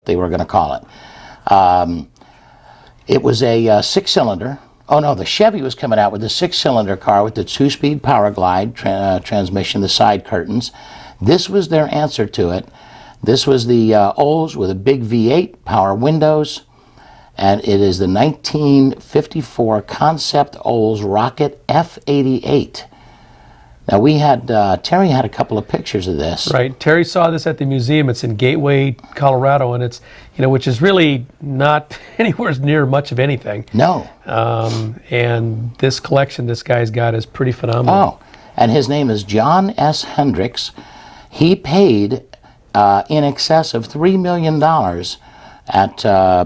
they were going to call it. It was a six-cylinder. Oh no, the Chevy was coming out with a six-cylinder car with the two-speed Power Glide transmission, the side curtains. This was their answer to it. This was the Olds with a big V8, power windows, and it is the 1954 concept Olds Rocket F88. Now we had, Terry had a couple of pictures of this. Right, Terry saw this at the museum. It's in Gateway, Colorado, and it's, which is really not anywhere near much of anything. No. And this collection this guy's got is pretty phenomenal. Oh, and his name is John S. Hendricks. He paid in excess of $3 million at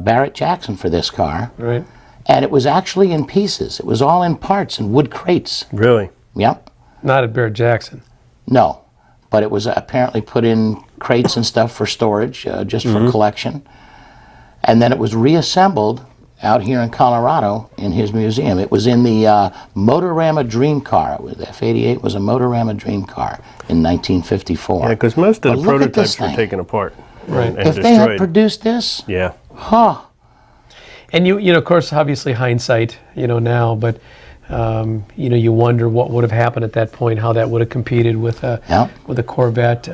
Barrett Jackson for this car. Right. And it was actually in pieces. It was all in parts and wood crates. Really? Yep. Not at Barrett Jackson. No, but it was apparently put in crates and stuff for storage, just for collection. And then it was reassembled out here in Colorado in his museum. It was in the Motorama Dream Car. The F88 was a Motorama Dream Car in 1954. Yeah, because most of the But look at this prototypes were thing. taken apart. Right. And If destroyed. they had produced this, Yeah. huh? And of course, obviously hindsight, now, but you wonder what would have happened at that point, how that would have competed with a Corvette,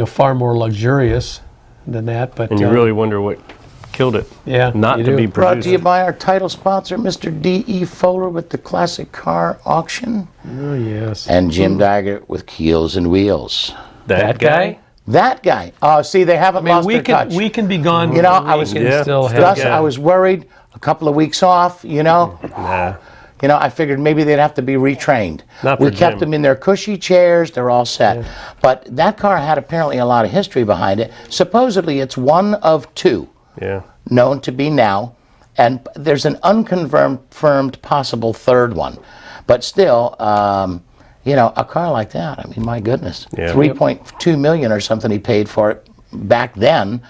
far more luxurious than that. But And you really wonder what killed it. Yeah, Not you to do. be Brought to produced. you by our title sponsor, Mr. D.E. Fowler with the Classic Car Auction, Oh yes. and Jim Daggett with Keels and Wheels. That guy? That guy. Oh, see, they haven't lost we their touch. can be gone. I we was can Yeah. still have. Gus, I was worried. A couple of weeks off, Nah. I figured maybe they'd have to be retrained. Not We for kept Jim. them in their cushy chairs. They're all set. But that car had apparently a lot of history behind it. Supposedly, it's one of two Yeah. known to be now, and there's an unconfirmed possible third one. But still, a car like that, I mean, my goodness, Yeah. $3.2 million or something he paid for it back then.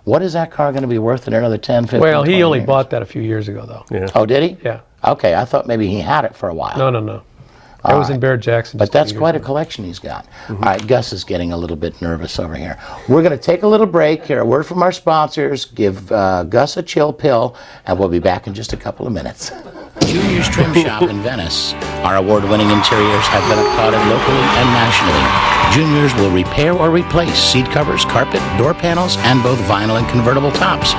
What is that car going to be worth in another 10, 15, Well, he 20 only years? bought that a few years ago, though. Yeah. Oh, did he? Yeah. Okay, I thought maybe he had it for a while. No. That was in Barrett Jackson. But just a that's few quite a years ago. collection he's got. All right, Gus is getting a little bit nervous over here. We're going to take a little break, hear a word from our sponsors, give Gus a chill pill, and we'll be back in just a couple of minutes. Junior's Trim Shop in Venice. Our award-winning interiors have been applauded locally and nationally. Junior's will repair or replace seat covers, carpet, door panels, and both vinyl and convertible tops.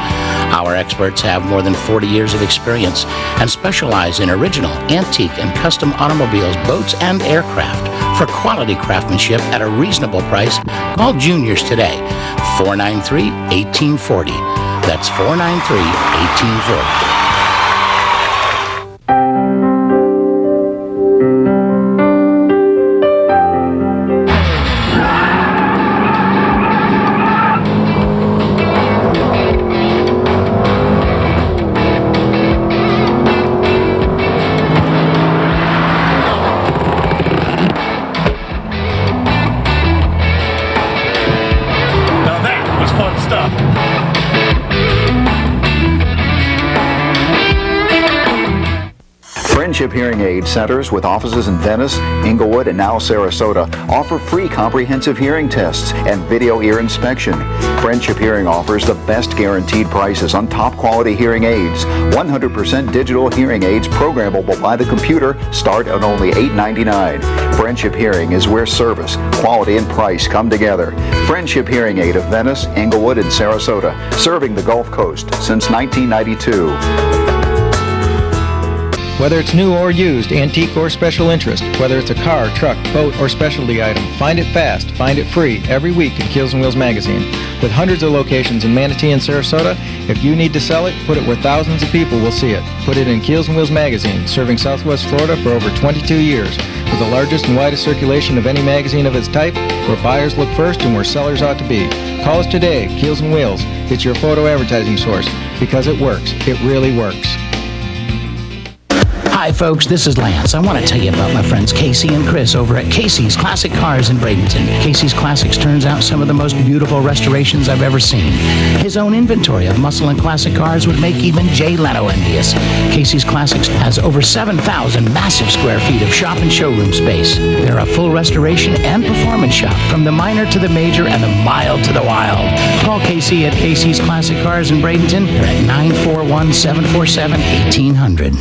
Our experts have more than 40 years of experience and specialize in original, antique, and custom automobiles, boats, and aircraft. For quality craftsmanship at a reasonable price, call Junior's today, 493-1840. That's 493-1840. Now that was fun stuff. Friendship Hearing Aid Centers with offices in Venice, Inglewood, and now Sarasota offer free comprehensive hearing tests and video ear inspection. Friendship Hearing offers the best guaranteed prices on top quality hearing aids. 100% digital hearing aids programmable by the computer start at only $8.99. Friendship Hearing is where service, quality, and price come together. Friendship Hearing Aid of Venice, Inglewood, and Sarasota, serving the Gulf Coast since 1992. Whether it's new or used, antique or special interest, whether it's a car, truck, boat, or specialty item, find it fast, find it free every week in Keels and Wheels magazine. With hundreds of locations in Manatee and Sarasota, if you need to sell it, put it where thousands of people will see it. Put it in Keels and Wheels magazine, serving Southwest Florida for over 22 years, with the largest and widest circulation of any magazine of its type, where buyers look first and where sellers ought to be. Call us today, Keels and Wheels. It's your photo advertising source, because it works. It really works. Hi, folks, this is Lance. I want to tell you about my friends Casey and Chris over at Casey's Classic Cars in Bradenton. Casey's Classics turns out some of the most beautiful restorations I've ever seen. His own inventory of muscle and classic cars would make even Jay Leno envious. Casey's Classics has over 7,000 massive square feet of shop and showroom space. They're a full restoration and performance shop, from the minor to the major and the mild to the wild. Call Casey at Casey's Classic Cars in Bradenton. They're at 941-747-1800.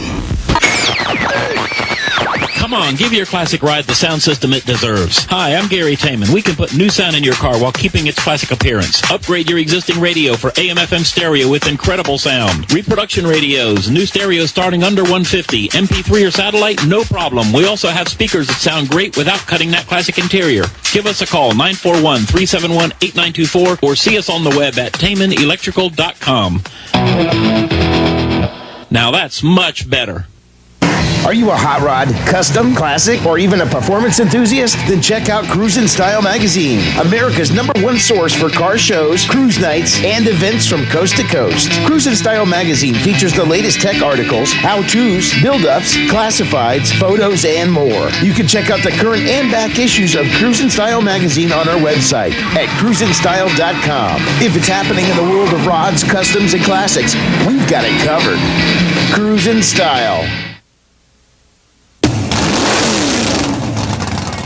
Come on, give your classic ride the sound system it deserves. Hi, I'm Gary Taman. We can put new sound in your car while keeping its classic appearance. Upgrade your existing radio for AM/FM stereo with incredible sound. Reproduction radios, new stereo starting under $150. MP3 or satellite, no problem. We also have speakers that sound great without cutting that classic interior. Give us a call, 941-371-8924, or see us on the web at TamanElectrical.com. Now that's much better. Are you a hot rod, custom, classic, or even a performance enthusiast? Then check out Cruisin' Style Magazine, America's #1 source for car shows, cruise nights, and events from coast to coast. Cruisin' Style Magazine features the latest tech articles, how-tos, build-ups, classifieds, photos, and more. You can check out the current and back issues of Cruisin' Style Magazine on our website at cruisinstyle.com. If it's happening in the world of rods, customs, and classics, we've got it covered. Cruisin' Style.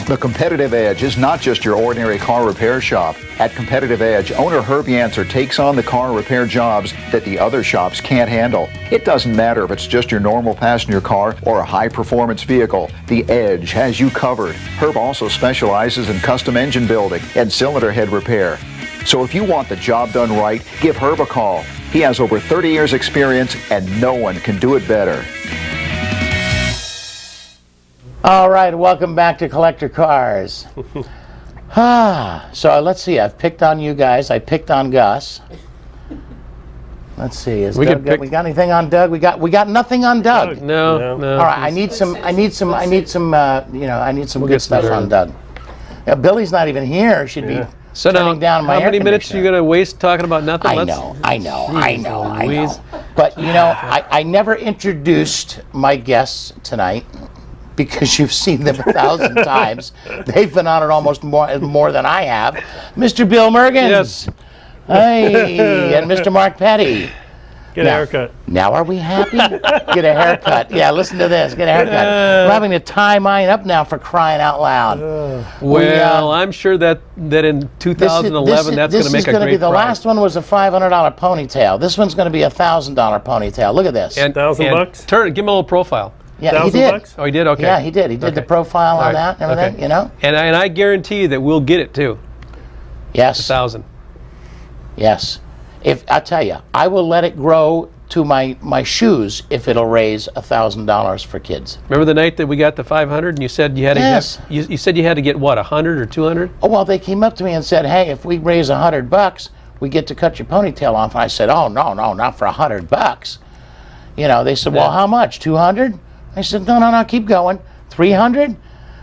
The Competitive Edge is not just your ordinary car repair shop. At Competitive Edge, owner Herb Yancer takes on the car repair jobs that the other shops can't handle. It doesn't matter if it's just your normal passenger car or a high-performance vehicle. The Edge has you covered. Herb also specializes in custom engine building and cylinder head repair. So if you want the job done right, give Herb a call. He has over 30 years experience and no one can do it better. All right, welcome back to Collector Cars. So let's see. I've picked on you guys. I picked on Gus. Let's see. We got anything on Doug? We got nothing on Doug. No. All right. I need some good stuff on Doug. Yeah, Billy's not even here. She'd be so turning down my air how many minutes are you going to waste talking about nothing? I know. But I never introduced my guests tonight, because you've seen them 1,000 times. They've been on it almost more than I have. Mr. Bill Mergens. Yes. Hey, and Mr. Mark Petty. Get a haircut. Now are we happy? Get a haircut. Yeah, listen to this. Get a haircut. We're having to tie mine up now, for crying out loud. Well, I'm sure that in 2011 that's going to make a great the last one was a $500 ponytail. This one's going to be a $1,000 ponytail. Look at this. And $1,000? Turn it. Give him a little profile. Yeah, he did. $1,000? Oh, he did? Okay. Yeah, he did. He did the profile on that and everything, Okay. you know? And I guarantee you that we'll get it too. Yes. 1,000. Yes. If I tell you, I will let it grow to my shoes if it'll raise $1,000 for kids. Remember the night that we got the 500 and you said you had to Yes. you said you had to get what, 100 or 200? Oh, well, they came up to me and said, hey, if we raise $100, we get to cut your ponytail off. And I said, oh, no, not for $100. You know, they said, well, how much, 200? I said, no, keep going. 300?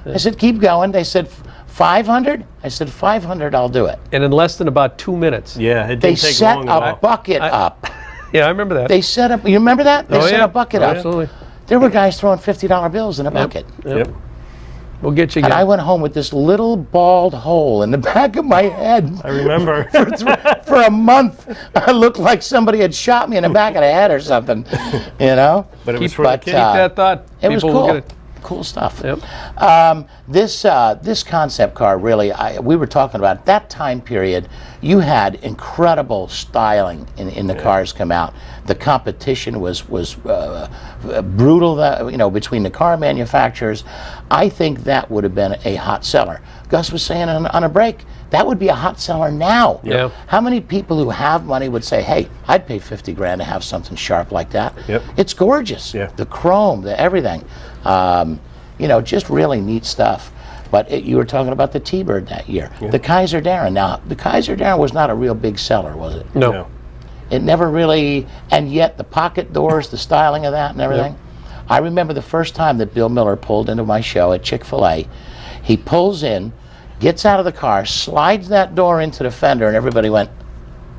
I said, keep going. They said, 500? I said, 500, I'll do it. And in less than about 2 minutes. Yeah, it They didn't take set long. a bucket up. Yeah, I remember that. They set up, you remember that? They set a bucket up. Absolutely. There were guys throwing $50 bills in a bucket. Yep. We'll get you And again. I went home with this little bald hole in the back of my head. I remember. For a month, I looked like somebody had shot me in the back of the head or something, you know? But it was for but, the kids. Keep that thought. It was People will cool. get it. Cool stuff. Yep. This concept car, really, we were talking about that time period. You had incredible styling in the cars come out. The competition was brutal, between the car manufacturers. I think that would have been a hot seller. Gus was saying on a break, that would be a hot seller now. Yeah. How many people who have money would say, hey, I'd pay $50,000 to have something sharp like that? Yep. It's gorgeous. Yeah. The chrome, the everything. Just really neat stuff. But you were talking about the T-Bird that year. Yeah. The Kaiser Darren. Now, the Kaiser Darren was not a real big seller, was it? No. It never really, and yet the pocket doors, the styling of that and everything. Yep. I remember the first time that Bill Miller pulled into my show at Chick-fil-A. He pulls in, gets out of the car, slides that door into the fender, and everybody went,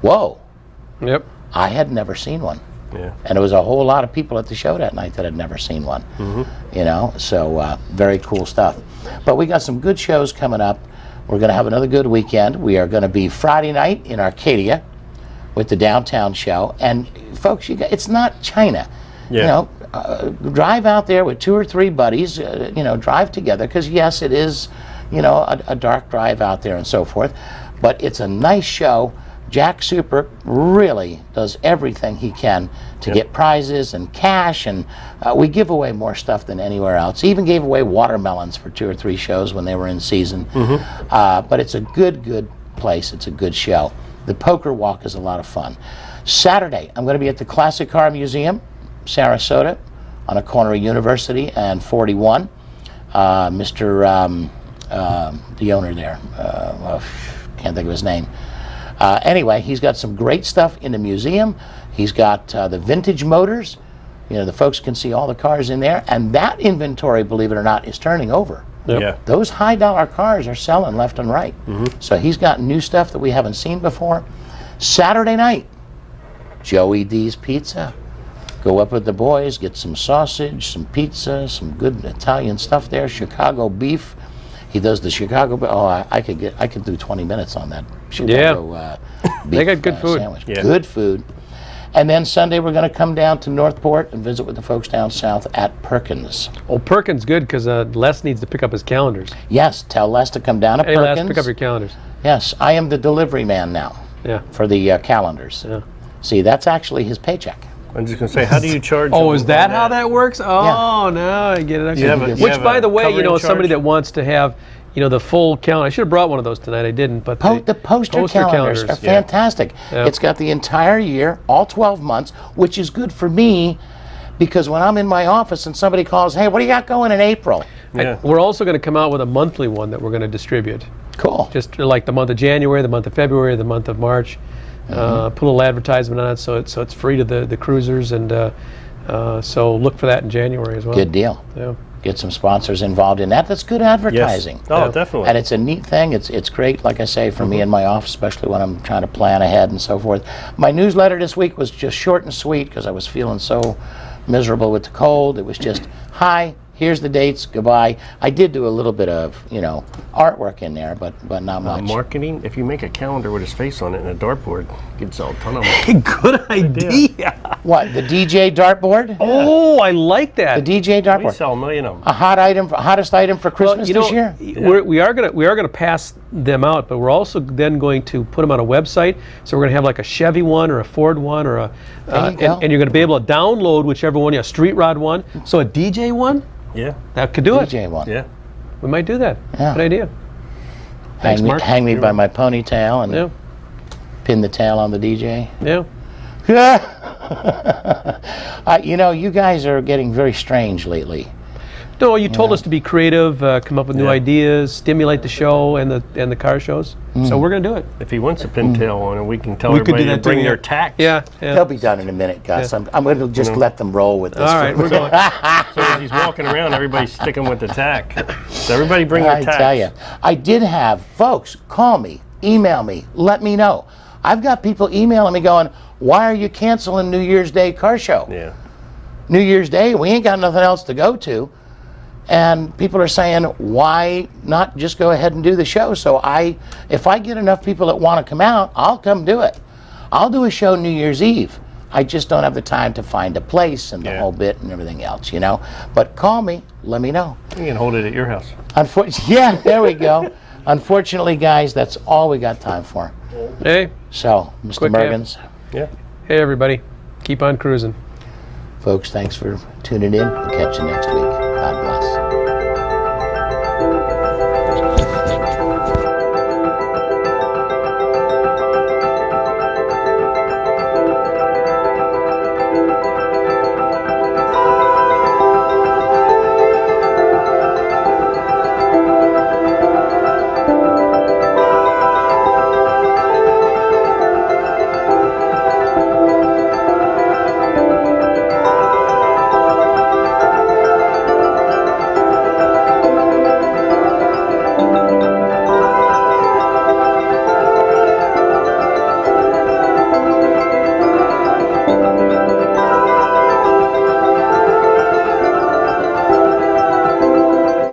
whoa. Yep. I had never seen one. Yeah. And there was a whole lot of people at the show that night that had never seen one. You know, so very cool stuff. But we got some good shows coming up. We're going to have another good weekend. We are going to be Friday night in Arcadia with the downtown show. And folks, it's not China. Yeah. You know, drive out there with 2 or 3 buddies, you know, drive together, because yes, it is, you know, a dark drive out there and so forth, but it's a nice show. Jack Super really does everything he can to get prizes and cash, and we give away more stuff than anywhere else. He even gave away watermelons for 2 or 3 shows when they were in season. But it's a good place. It's a good show. The poker walk is a lot of fun. Saturday, I'm going to be at the Classic Car Museum, Sarasota, on a corner of University and 41. The owner there, can't think of his name. Anyway, he's got some great stuff in the museum. He's got the vintage motors. You know, the folks can see all the cars in there, and that inventory, believe it or not, is turning over. Yeah. Those high dollar cars are selling left and right. So he's got new stuff that we haven't seen before. Saturday night, Joey D's Pizza. Go up with the boys, get some sausage, some pizza, some good Italian stuff there. Chicago beef. He does the Chicago. I could do 20 minutes on that Chicago beef. They got good food. Sandwich. Yeah. Good food. And then Sunday we're going to come down to Northport and visit with the folks down south at Perkins. Oh, Perkins, good, because Les needs to pick up his calendars. Yes, tell Les to come down to Hey, Perkins. Les, pick up your calendars. Yes, I am the delivery man now Yeah. for the calendars. Yeah. See, that's actually his paycheck. I'm just going to say, how do you charge? Oh, them is that on how that works? Oh, Yeah. no, I get it. Okay. You have a- you Which, have by a the way, you know, covering somebody charge? that wants to have, you know, the full calendar. I should have brought one of those tonight. I didn't, but The poster calendars are fantastic. Yeah. It's got the entire year, all 12 months, which is good for me because when I'm in my office and somebody calls, hey, what do you got going in April? Yeah. We're also going to come out with a monthly one that we're going to distribute. Cool. Just like the month of January, the month of February, the month of March. Put a little advertisement on it, so it's free to the cruisers, and so look for that in January as well. Good deal. Yeah. Get some sponsors involved in that. That's good advertising. Yes. Oh, definitely. And it's a neat thing. It's great, like I say, for me in my office, especially when I'm trying to plan ahead and so forth. My newsletter this week was just short and sweet because I was feeling so miserable with the cold. It was just, hi, here's the dates, goodbye. I did do a little bit of, you know, artwork in there, but not much. Marketing, if you make a calendar with his face on it and a dartboard, you can sell a ton of them. Good idea. What, the DJ dartboard? Oh, I like that. The DJ We dartboard. sell 1 million of them. A hottest item for Christmas this year? We are gonna pass them out, but we're also then going to put them on a website. So we're gonna have like a Chevy one or a Ford one or a, There you go. and you're gonna be able to download whichever one, a street rod one. So a DJ one, Yeah. that could do it. DJ one. Yeah. We might do that. Yeah. Good idea. Thanks, Mark. Hang me by my ponytail and Yeah, pin the tail on the DJ. yeah. You know, you guys are getting very strange lately. No, you told us to be creative, come up with new Yeah. ideas, stimulate the show and the car shows. So we're gonna do it. If he wants a pintail on it, we can tell We could do everybody to that too, bring yeah. their tax. Yeah, They'll yeah. be done in a minute, Gus. I'm going to just let them roll with this. All right, we're going. So as he's walking around, everybody's sticking with the tack. So everybody bring their I tax. tell you, I did have folks call me, email me, let me know. I've got people emailing me going, why are you canceling New Year's Day car show? Yeah. New Year's Day, we ain't got nothing else to go to. And people are saying, why not just go ahead and do the show? So if I get enough people that want to come out, I'll come do it. I'll do a show New Year's Eve. I just don't have the time to find a place and the Yeah. whole bit and everything else, you know. But call me, let me know. You can hold it at your house. Yeah, there we go. Unfortunately, guys, that's all we got time for. Hey, So, Mr. Quick half. Mergens, Yeah. hey, everybody, keep on cruising. folks, thanks for tuning in. We'll catch you next week. God bless.